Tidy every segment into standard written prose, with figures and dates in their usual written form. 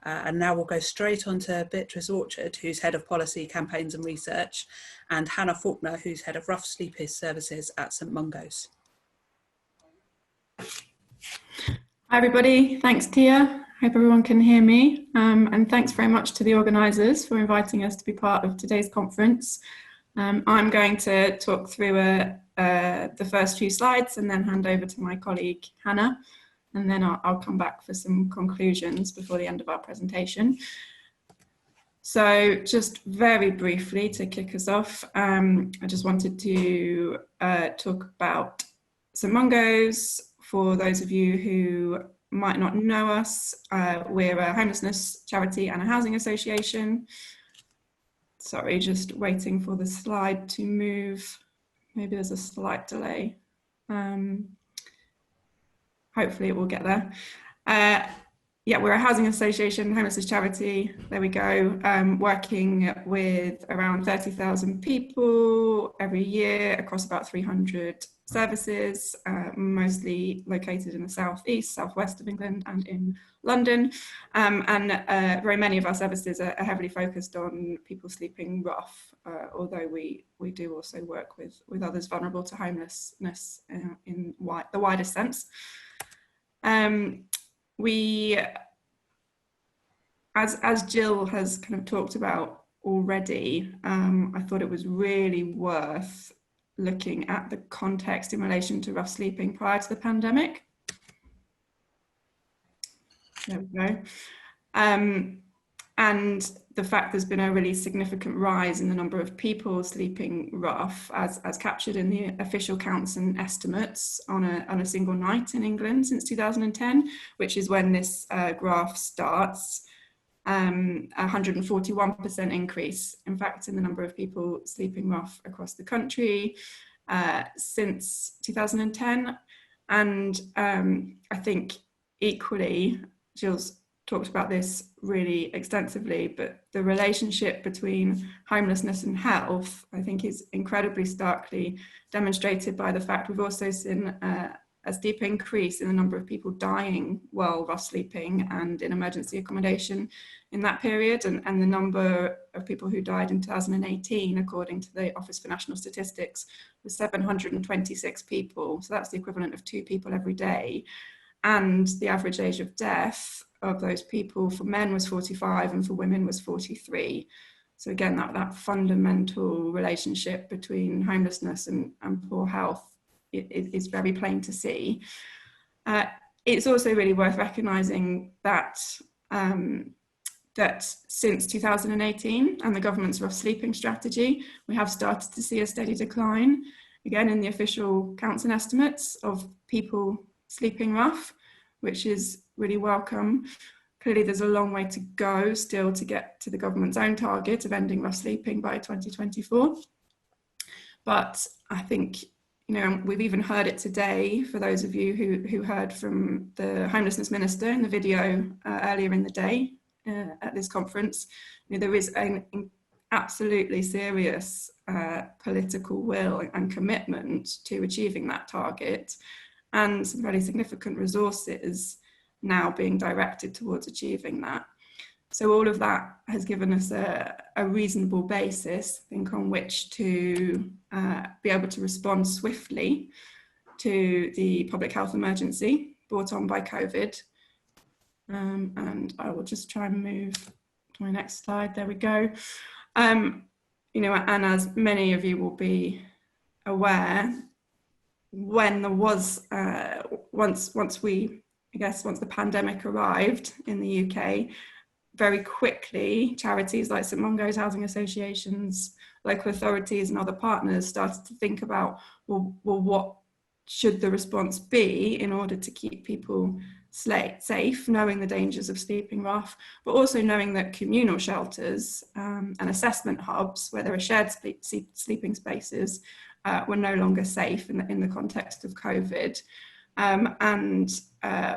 And now we'll go straight on to Beatrice Orchard, who's Head of Policy, Campaigns and Research, and Hannah Faulkner, who's Head of Rough Sleeping Services at St Mungo's. Hi everybody, thanks Tia. Hope everyone can hear me. And thanks very much to the organisers for inviting us to be part of today's conference. I'm going to talk through the first few slides and then hand over to my colleague Hannah, and then I'll come back for some conclusions before the end of our presentation. So just very briefly to kick us off, I just wanted to talk about St Mungo's. For those of you who might not know us, we're a homelessness charity and a housing association. Sorry, just waiting for the slide to move. Maybe there's a slight delay. Hopefully it will get there. Yeah, we're a housing association, homelessness charity, there we go, working with around 30,000 people every year across about 300 services, mostly located in the southeast, southwest of England and in London. Very many of our services are heavily focused on people sleeping rough, although we do also work with others vulnerable to homelessness in the widest sense. We, as Gill has kind of talked about already, I thought it was really worth looking at the context in relation to rough sleeping prior to the pandemic. There we go. And the fact there's been a really significant rise in the number of people sleeping rough as captured in the official counts and estimates on a single night in England since 2010, which is when this graph starts. 141% increase, in fact, in the number of people sleeping rough across the country since 2010. And I think equally, Gill's talked about this really extensively, but the relationship between homelessness and health, I think, is incredibly starkly demonstrated by the fact we've also seen a steep increase in the number of people dying while rough sleeping and in emergency accommodation in that period, and the number of people who died in 2018, according to the Office for National Statistics, was 726 people. So that's the equivalent of 2 people every day. And the average age of death of those people for men was 45 and for women was 43. So again, that fundamental relationship between homelessness and poor health is very plain to see. It's also really worth recognising that that since 2018 and the government's rough sleeping strategy, we have started to see a steady decline, again in the official counts and estimates, of people sleeping rough, which is really welcome. Clearly there's a long way to go still to get to the government's own target of ending rough sleeping by 2024. But I think, you know, we've even heard it today, for those of you who heard from the homelessness minister in the video earlier in the day at this conference. You know, there is an absolutely serious political will and commitment to achieving that target, and some very significant resources now being directed towards achieving that. So all of that has given us a reasonable basis, I think, on which to be able to respond swiftly to the public health emergency brought on by COVID. And I will just try and move to my next slide. There we go. You know, and as many of you will be aware, when there was, once the pandemic arrived in the UK, very quickly, charities like St Mungo's, housing associations, local authorities and other partners started to think about, well, what should the response be in order to keep people safe, knowing the dangers of sleeping rough, but also knowing that communal shelters and assessment hubs, where there are shared sleeping spaces, were no longer safe in the context of COVID.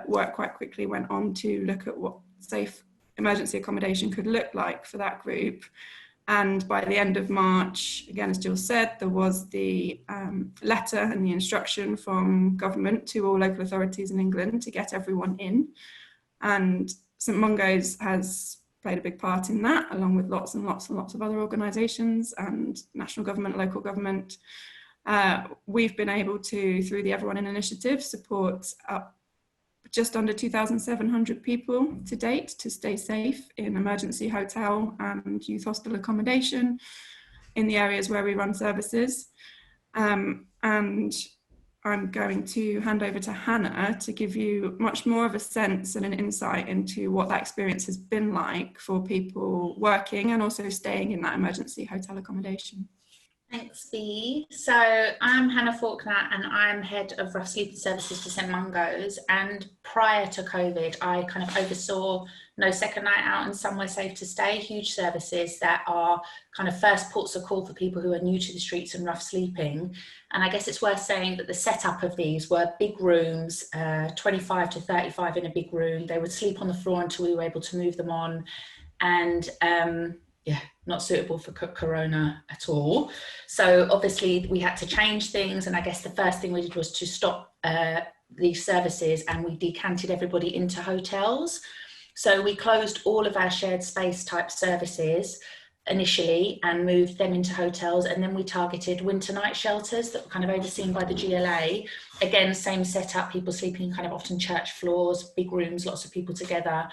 Work quite quickly went on to look at what safe emergency accommodation could look like for that group. And by the end of March, again, as Gill said, there was the letter and the instruction from government to all local authorities in England to get everyone in. And St Mungo's has played a big part in that, along with lots and lots and lots of other organisations and national government, local government. We've been able to, through the Everyone In initiative, support up just under 2,700 people to date to stay safe in emergency hotel and youth hostel accommodation in the areas where we run services. And I'm going to hand over to Hannah to give you much more of a sense and an insight into what that experience has been like for people working and also staying in that emergency hotel accommodation. Thanks, Bea. So I'm Hannah Faulkner and I'm head of rough sleeping services for St Mungo's. And prior to COVID, I kind of oversaw No Second Night Out and Somewhere Safe to Stay, huge services that are kind of first ports of call for people who are new to the streets and rough sleeping. And I guess it's worth saying that the setup of these were big rooms, 25 to 35 in a big room. They would sleep on the floor until we were able to move them on. And yeah, not suitable for Corona at all. So obviously we had to change things. And I guess the first thing we did was to stop these services, and we decanted everybody into hotels. So we closed all of our shared space type services initially and moved them into hotels. And then we targeted winter night shelters that were kind of overseen by the GLA. Again, same setup, people sleeping kind of often church floors, big rooms, lots of people together.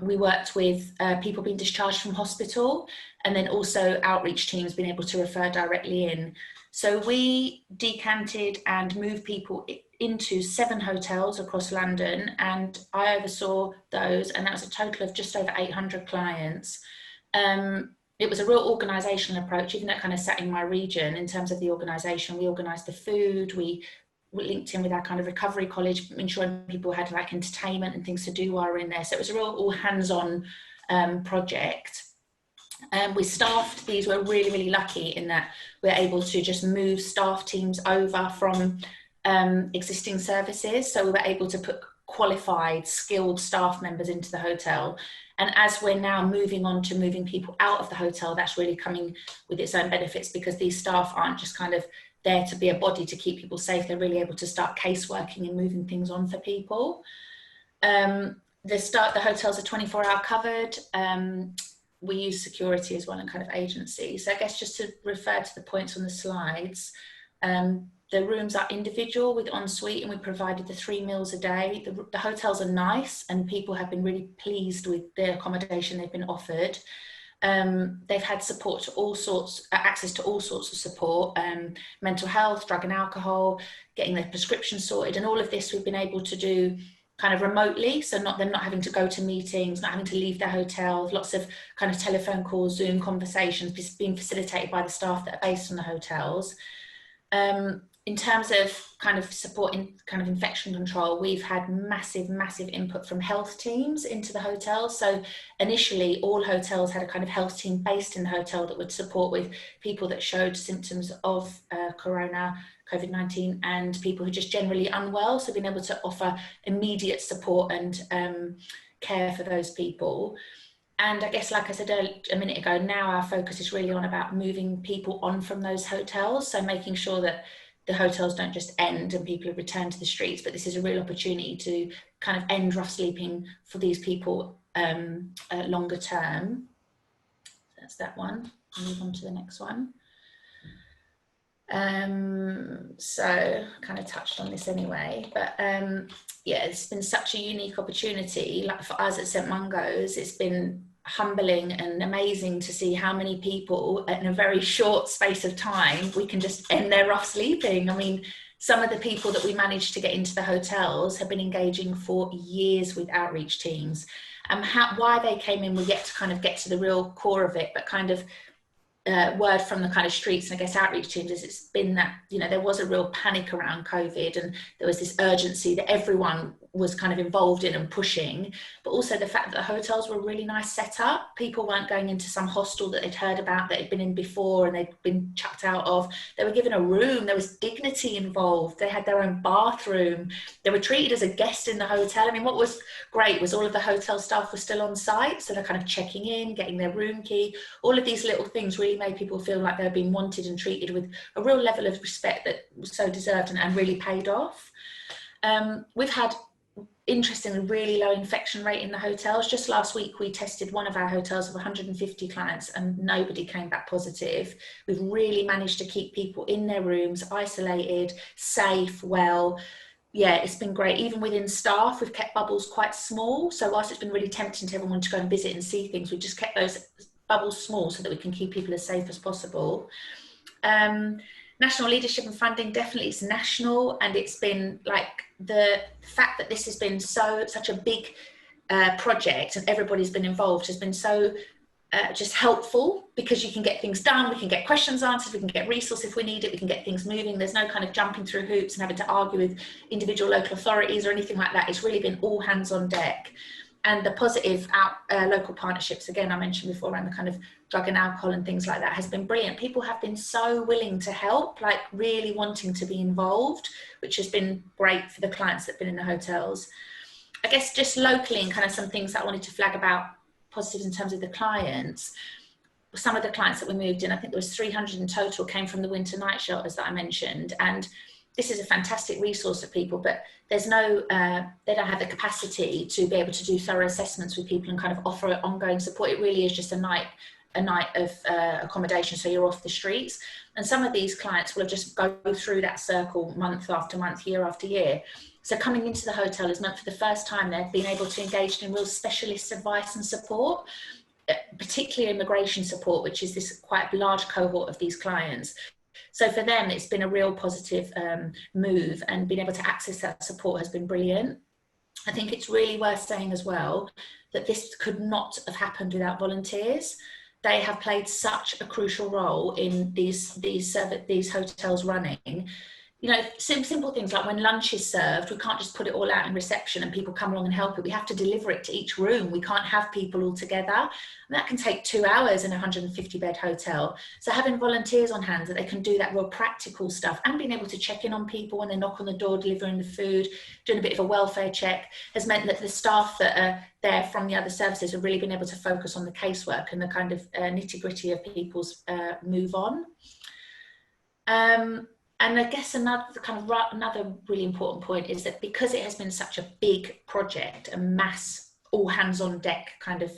We worked with people being discharged from hospital, and then also outreach teams being able to refer directly in. So we decanted and moved people into 7 hotels across London, and I oversaw those, and that was a total of just over 800 clients. It was a real organisational approach, even though it kind of sat in my region. In terms of the organisation, we organised the food, we linked in with our kind of recovery college, ensuring people had like entertainment and things to do while we're in there. So it was a real all hands-on project. We staffed these, we're really, really lucky in that we're able to just move staff teams over from existing services. So we were able to put qualified, skilled staff members into the hotel. And as we're now moving on to moving people out of the hotel, that's really coming with its own benefits, because these staff aren't just kind of there to be a body to keep people safe. They're really able to start caseworking and moving things on for people. The hotels are 24-hour covered. We use security as well and kind of agency. So I guess just to refer to the points on the slides, the rooms are individual with ensuite, and we provided the 3 meals a day. The hotels are nice, and people have been really pleased with the accommodation they've been offered. They've had support to all sorts, access to all sorts of support, mental health, drug and alcohol, getting their prescriptions sorted, and all of this we've been able to do kind of remotely, so them not having to go to meetings, not having to leave their hotels, lots of kind of telephone calls, Zoom conversations being facilitated by the staff that are based on the hotels. In terms of kind of support in kind of infection control, we've had massive input from health teams into the hotels. So initially all hotels had a kind of health team based in the hotel that would support with people that showed symptoms of Corona, COVID-19, and people who are just generally unwell. So being able to offer immediate support and care for those people. And I guess, like I said a minute ago, now our focus is really on about moving people on from those hotels. So making sure that the hotels don't just end and people return to the streets, but this is a real opportunity to kind of end rough sleeping for these people longer term. That's that one. I'll move on to the next one. So I kind of touched on this anyway, but yeah, it's been such a unique opportunity. Like for us at St Mungo's, it's been humbling and amazing to see how many people in a very short space of time we can just end their rough sleeping. I mean, some of the people that we managed to get into the hotels have been engaging for years with outreach teams, and why they came in, we get to kind of get to the real core of it, but kind of word from the kind of streets and I guess outreach teams is it's been that, you know, there was a real panic around COVID, and there was this urgency that everyone was kind of involved in and pushing, but also the fact that the hotels were a really nice setup. People weren't going into some hostel that they'd heard about, that had been in before and they'd been chucked out of. They were given a room, there was dignity involved, they had their own bathroom, they were treated as a guest in the hotel. I mean, what was great was all of the hotel staff were still on site, so they're kind of checking in, getting their room key. All of these little things really made people feel like they were being wanted and treated with a real level of respect that was so deserved and really paid off. We've had interestingly, really low infection rate in the hotels. Just last week, we tested one of our hotels of 150 clients and nobody came back positive. We've really managed to keep people in their rooms, isolated, safe, well. Yeah, it's been great. Even within staff, we've kept bubbles quite small. So whilst it's been really tempting to everyone to go and visit and see things, we've just kept those bubbles small so that we can keep people as safe as possible. National leadership and funding, definitely it's national, and it's been like the fact that this has been such a big project and everybody's been involved has been so just helpful, because you can get things done, we can get questions answered, we can get resources if we need it, we can get things moving. There's no kind of jumping through hoops and having to argue with individual local authorities or anything like that. It's really been all hands on deck. And the positive local partnerships, again, I mentioned before, around the kind of drug and alcohol and things like that, has been brilliant. People have been so willing to help, like really wanting to be involved, which has been great for the clients that have been in the hotels. I guess just locally, and kind of some things that I wanted to flag about positives in terms of the clients. Some of the clients that we moved in, I think there was 300 in total, came from the winter night shelters that I mentioned. And this is a fantastic resource for people, but there's no, they don't have the capacity to be able to do thorough assessments with people and kind of offer ongoing support. It really is just a night of accommodation, so you're off the streets. And some of these clients will just go through that circle month after month, year after year. So coming into the hotel is meant for the first time they've been able to engage in real specialist advice and support, particularly immigration support, which is this quite large cohort of these clients. So for them, it's been a real positive move, and being able to access that support has been brilliant. I think it's really worth saying as well that this could not have happened without volunteers. They have played such a crucial role in these hotels running. You know, simple things like when lunch is served, we can't just put it all out in reception and people come along and help it. We have to deliver it to each room. We can't have people all together. And that can take 2 hours in a 150-bed hotel. So having volunteers on hand that they can do that real practical stuff, and being able to check in on people when they knock on the door, delivering the food, doing a bit of a welfare check, has meant that the staff that are there from the other services have really been able to focus on the casework and the kind of nitty-gritty of people's move on. And I guess another really important point is that because it has been such a big project, a mass, all hands on deck kind of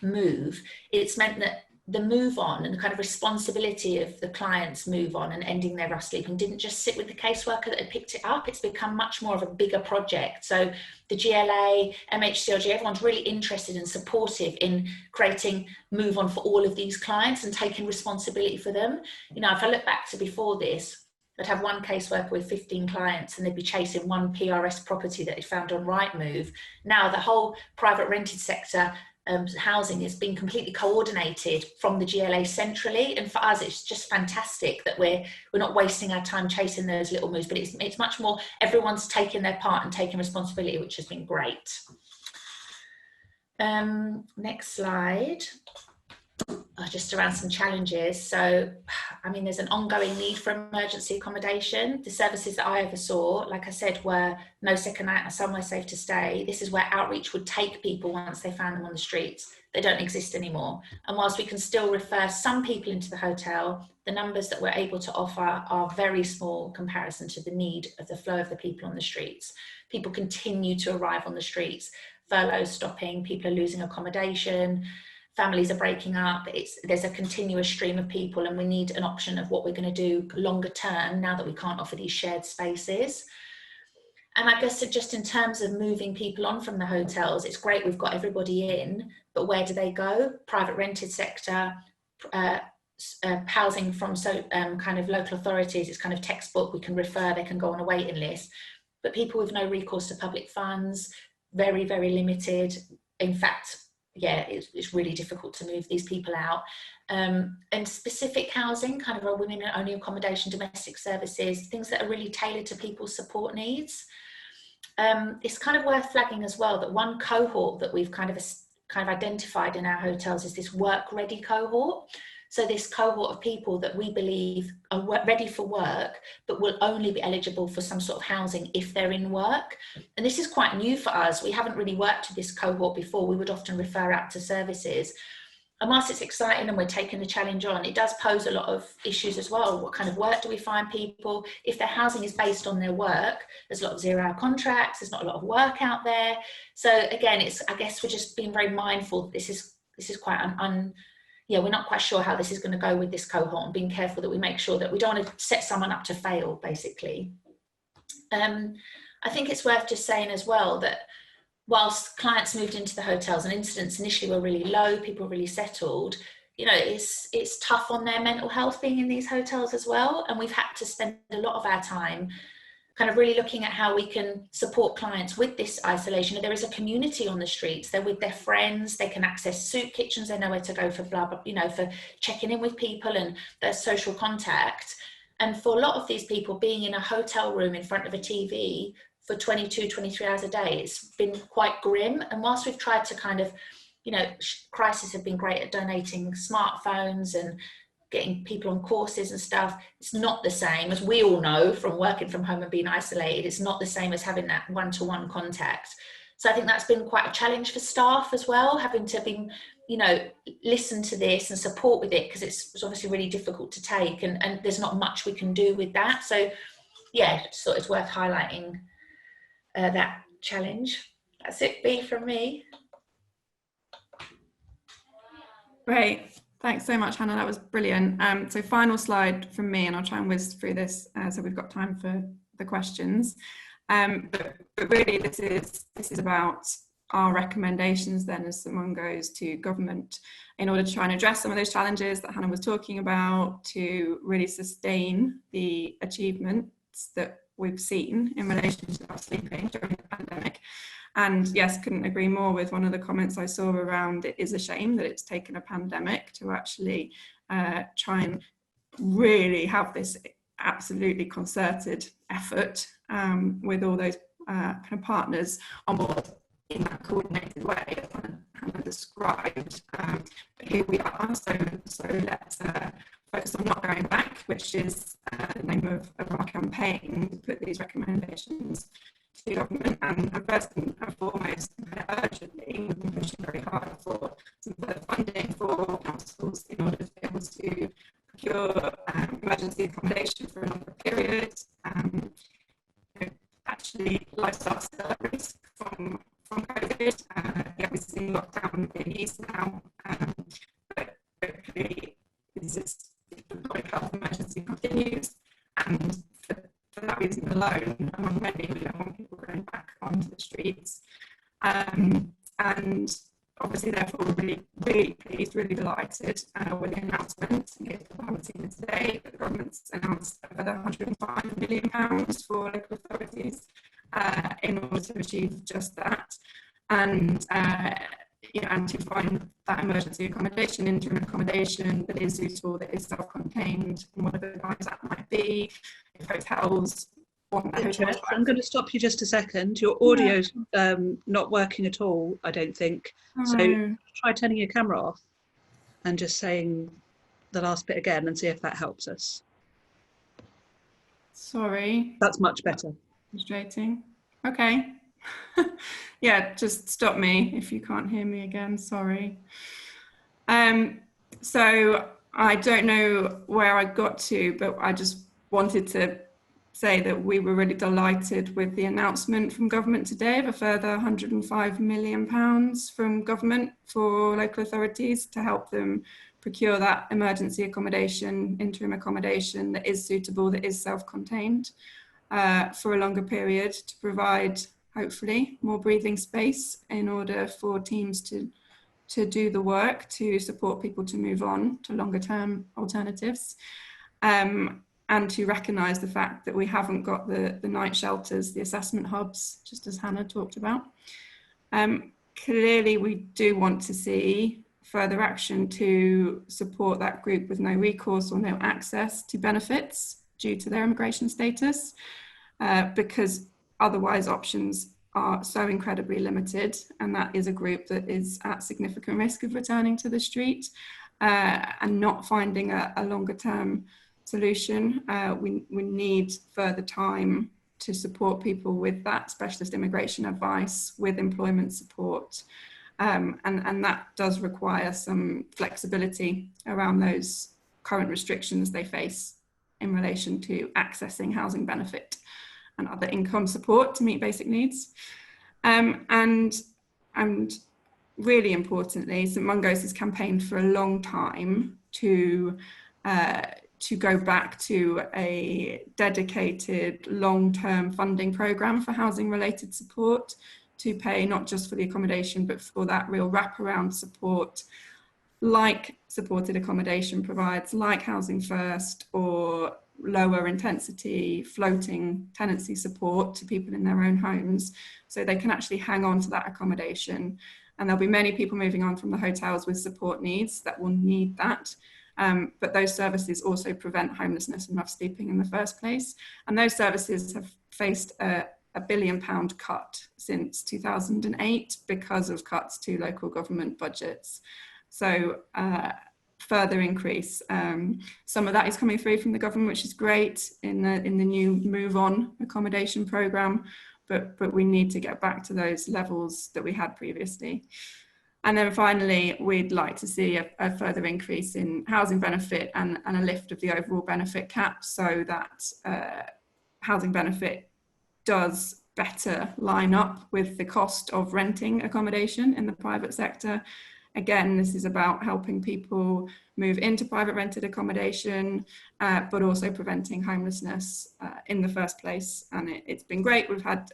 move, it's meant that the move on and the kind of responsibility of the client's move on and ending their rough sleeping didn't just sit with the caseworker that had picked it up. It's become much more of a bigger project. So the GLA, MHCLG, everyone's really interested and supportive in creating move on for all of these clients and taking responsibility for them. You know, if I look back to before this, I'd have one caseworker with 15 clients and they'd be chasing one PRS property that they found on Rightmove. Now the whole private rented sector housing is being completely coordinated from the GLA centrally, and for us it's just fantastic that we're not wasting our time chasing those little moves, but it's much more everyone's taking their part and taking responsibility, which has been great. Next slide. Just around some challenges. So, I mean, there's an ongoing need for emergency accommodation. The services that I oversaw, like I said, were no second night or somewhere safe to stay. This is where outreach would take people once they found them on the streets. They don't exist anymore. And whilst we can still refer some people into the hotel, the numbers that we're able to offer are very small in comparison to the need of the flow of the people on the streets. People continue to arrive on the streets. Furloughs stopping, people are losing accommodation, families are breaking up. There's a continuous stream of people, and we need an option of what we're going to do longer term now that we can't offer these shared spaces. And I guess just in terms of moving people on from the hotels, it's great we've got everybody in, but where do they go? Private rented sector, housing from kind of local authorities, it's kind of textbook, we can refer, they can go on a waiting list. But people with no recourse to public funds, very, very limited. In fact, yeah, it's really difficult to move these people out. And specific housing, kind of a women-only accommodation, domestic services, things that are really tailored to people's support needs. It's kind of worth flagging as well that one cohort that we've kind of identified in our hotels is this work-ready cohort. So this cohort of people that we believe are ready for work, but will only be eligible for some sort of housing if they're in work. And this is quite new for us. We haven't really worked with this cohort before. We would often refer out to services. And whilst it's exciting and we're taking the challenge on, it does pose a lot of issues as well. What kind of work do we find people? If their housing is based on their work, there's a lot of 0-hour contracts, there's not a lot of work out there. So again, I guess we're just being very mindful. This is quite yeah, we're not quite sure how this is going to go with this cohort, and being careful that we make sure that we don't want to set someone up to fail, basically. I think it's worth just saying as well that whilst clients moved into the hotels and incidents initially were really low, people were really settled, you know, it's tough on their mental health being in these hotels as well. And we've had to spend a lot of our time kind of really looking at how we can support clients with this isolation. There is a community on the streets, they're with their friends, they can access soup kitchens, they know where to go for blah, blah, you know, for checking in with people and their social contact. And for a lot of these people, being in a hotel room in front of a TV for 22, 23 hours a day, it's been quite grim. And whilst we've tried to kind of, you know, Crisis have been great at donating smartphones and getting people on courses and stuff, it's not the same, as we all know from working from home and being isolated, it's not the same as having that one-to-one contact. So I think that's been quite a challenge for staff as well, having to be, you know, listen to this and support with it, because it's obviously really difficult to take, and there's not much we can do with that. So yeah, just thought it's worth highlighting that challenge. That's it, B, from me. Great. Thanks so much, Hannah. That was brilliant. So final slide from me, and I'll try and whiz through this so we've got time for the questions. But really, this is about our recommendations then as St Mungo's to government in order to try and address some of those challenges that Hannah was talking about, to really sustain the achievements that we've seen in relation to our sleeping during the pandemic. And yes, couldn't agree more with one of the comments I saw around, it is a shame that it's taken a pandemic to actually try and really have this absolutely concerted effort with all those kind of partners on board in that coordinated way, as Hannah described. But here we are, so let's focus on not going back, which is the name of our campaign, to put these recommendations to government. And first and foremost, urgently, we've been pushing very hard for some further funding for councils in order to be able to procure emergency accommodation for a longer period. Actually, lifestyle still at risk from COVID. Yeah, we're seeing lockdown being eased now, but clearly the public health emergency continues, and for that reason alone, among many, we don't want people going back onto the streets. And obviously, therefore, we're really, really pleased, really delighted with the announcement, and if I haven't seen it today, that the government's announced another £105 million for local authorities in order to achieve just that. And and to find that emergency accommodation, interim accommodation that is suitable, that is self-contained, and whatever guys that might be. If hotels want that, I'm going to stop you just a second. Your audio's not working at all, I don't think. So try turning your camera off and just saying the last bit again and see if that helps us. Sorry. That's much better. Frustrating. Okay. Yeah, just stop me if you can't hear me again, sorry. So I don't know where I got to, but I just wanted to say that we were really delighted with the announcement from government today of a further £105 million from government for local authorities to help them procure that emergency accommodation, interim accommodation that is suitable, that is self-contained for a longer period, to provide hopefully more breathing space in order for teams to do the work to support people to move on to longer term alternatives, and to recognise the fact that we haven't got the night shelters, the assessment hubs, just as Hannah talked about. Clearly we do want to see further action to support that group with no recourse or no access to benefits due to their immigration status, because otherwise options are so incredibly limited, and that is a group that is at significant risk of returning to the street and not finding a longer term solution. We need further time to support people with that specialist immigration advice, with employment support, And that does require some flexibility around those current restrictions they face in relation to accessing housing benefit and other income support to meet basic needs. And really importantly, St Mungo's has campaigned for a long time to go back to a dedicated long-term funding programme for housing-related support, to pay not just for the accommodation, but for that real wraparound support, like supported accommodation provides, like Housing First, or lower intensity floating tenancy support to people in their own homes, so they can actually hang on to that accommodation. And there'll be many people moving on from the hotels with support needs that will need that. But those services also prevent homelessness and rough sleeping in the first place. And those services have faced a £1 billion cut since 2008 because of cuts to local government budgets. So further increase. Some of that is coming through from the government, which is great in the new Move On accommodation programme, but we need to get back to those levels that we had previously. And then finally, we'd like to see a further increase in housing benefit and a lift of the overall benefit cap, so that housing benefit does better line up with the cost of renting accommodation in the private sector. Again, this is about helping people move into private rented accommodation, but also preventing homelessness in the first place. And it's been great. We've had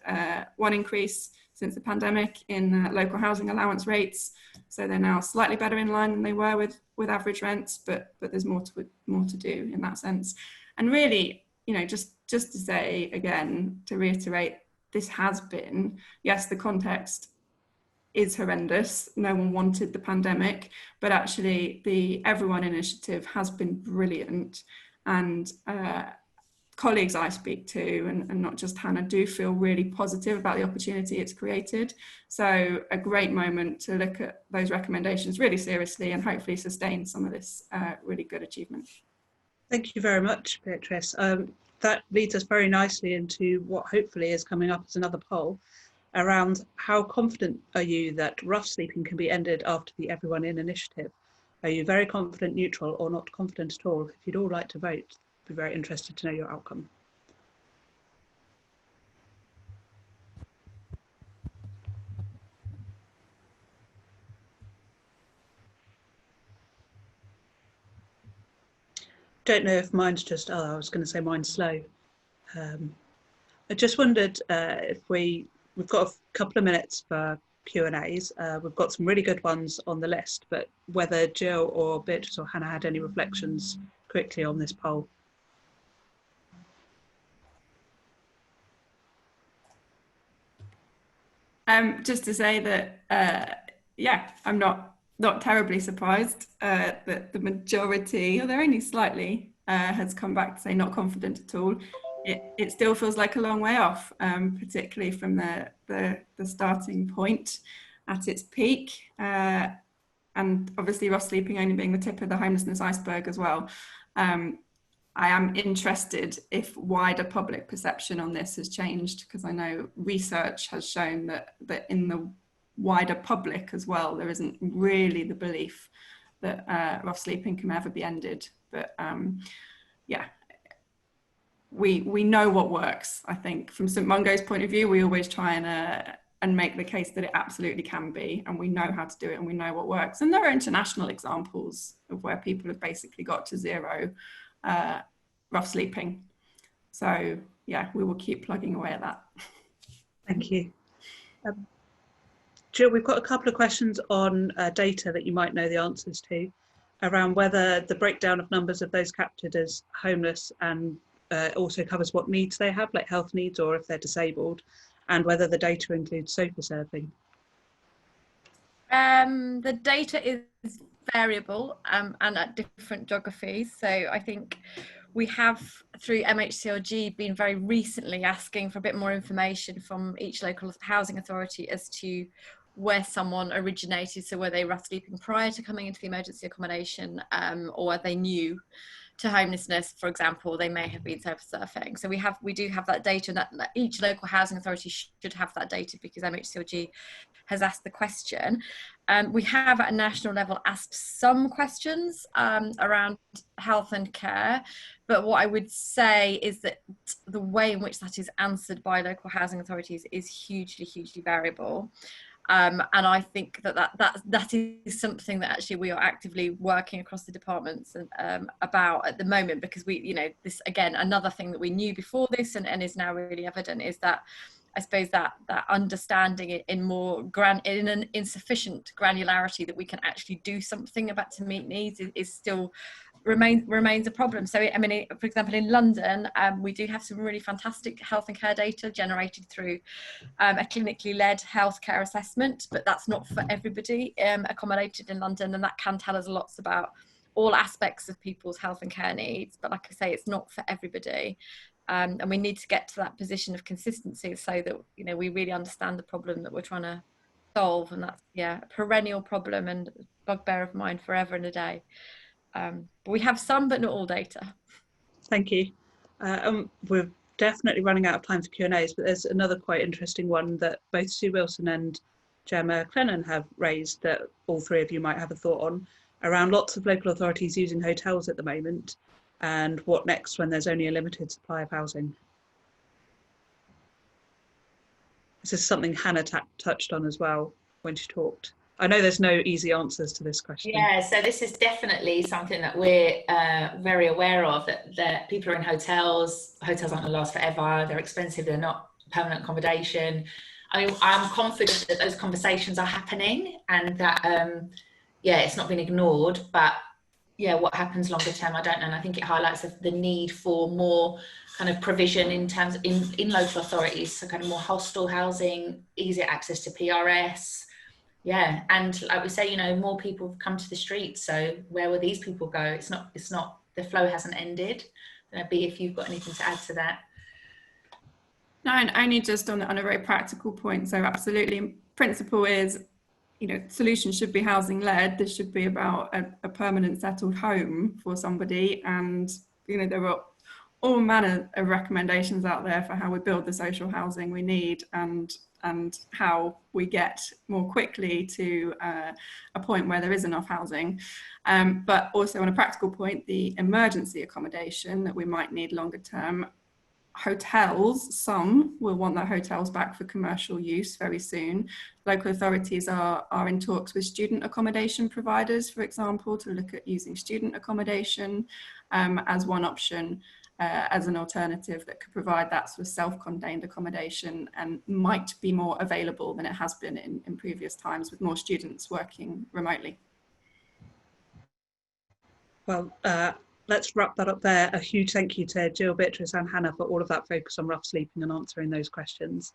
one increase since the pandemic in local housing allowance rates. So they're now slightly better in line than they were with average rents, but there's more to do in that sense. And really, you know, just to say again, to reiterate, this has been, yes, the context is horrendous. No one wanted the pandemic, but actually the Everyone initiative has been brilliant. And colleagues I speak to, and not just Hannah, do feel really positive about the opportunity it's created. So a great moment to look at those recommendations really seriously and hopefully sustain some of this really good achievement. Thank you very much, Beatrice. That leads us very nicely into what hopefully is coming up as another poll around how confident are you that rough sleeping can be ended after the Everyone In initiative? Are you very confident, neutral, or not confident at all? If you'd all like to vote, I'd be very interested to know your outcome. Don't know if mine's just, I was going to say mine's slow. I just wondered if we've got a couple of minutes for Q&As. We've got some really good ones on the list, but whether Gill or Beatrice or Hannah had any reflections quickly on this poll. Just to say that, yeah, I'm not terribly surprised that the majority, although only slightly, has come back to say not confident at all. It still feels like a long way off, particularly from the starting point at its peak. And obviously rough sleeping only being the tip of the homelessness iceberg as well. I am interested if wider public perception on this has changed, because I know research has shown that in the wider public as well, there isn't really the belief that rough sleeping can ever be ended. But yeah, we know what works. I think from St Mungo's point of view, we always try and make the case that it absolutely can be, and we know how to do it and we know what works. And there are international examples of where people have basically got to zero rough sleeping. So yeah, we will keep plugging away at that. Thank you. Gill, we've got a couple of questions on data that you might know the answers to, around whether the breakdown of numbers of those captured as homeless and also covers what needs they have, like health needs, or if they're disabled, and whether the data includes sofa surfing. The data is variable and at different geographies. So I think we have, through MHCLG, been very recently asking for a bit more information from each local housing authority as to where someone originated. So were they rough sleeping prior to coming into the emergency accommodation, or are they new? to homelessness, for example, they may have been surfing. So we do have that data, and that each local housing authority should have that data, because MHCLG has asked the question. We have at a national level asked some questions around health and care, but what I would say is that the way in which that is answered by local housing authorities is hugely variable. And I think that is something that actually we are actively working across the departments and about at the moment, because this, again, another thing that we knew before this and is now really evident, is that I suppose that understanding it in an insufficient granularity that we can actually do something about to meet needs is still remains a problem. So I mean, for example, in London, we do have some really fantastic health and care data generated through a clinically led healthcare assessment, but that's not for everybody accommodated in London, and that can tell us lots about all aspects of people's health and care needs, but like I say, it's not for everybody. And we need to get to that position of consistency so that we really understand the problem that we're trying to solve, and that's a perennial problem and bugbear of mine forever and a day. But we have some, but not all data. Thank you. We're definitely running out of time for Q&As, but there's another quite interesting one that both Sue Wilson and Gemma Clennon have raised that all three of you might have a thought on, around lots of local authorities using hotels at the moment, and what next when there's only a limited supply of housing. This is something Hannah touched on as well when she talked. I know there's no easy answers to this question. Yeah, so this is definitely something that we're very aware of, that people are in hotels. Hotels aren't going to last forever. They're expensive. They're not permanent accommodation. I mean, I'm confident that those conversations are happening, and that, it's not been ignored, but what happens longer term, I don't know. And I think it highlights the need for more kind of provision in terms of in local authorities, so kind of more hostel housing, easier access to PRS. Yeah, and like we say, more people have come to the streets. So where will these people go? It's not. The flow hasn't ended. Be if you've got anything to add to that. No, and only just on a very practical point. So absolutely, principle is, solutions should be housing led. This should be about a permanent settled home for somebody. And, there are all manner of recommendations out there for how we build the social housing we need, and how we get more quickly to a point where there is enough housing. But also on a practical point, the emergency accommodation that we might need longer term. Hotels, some will want their hotels back for commercial use very soon. Local authorities are in talks with student accommodation providers, for example, to look at using student accommodation as one option, as an alternative that could provide that sort of self-contained accommodation, and might be more available than it has been in previous times, with more students working remotely. Well, let's wrap that up there. A huge thank you to Gill, Beatrice and Hannah for all of that focus on rough sleeping and answering those questions.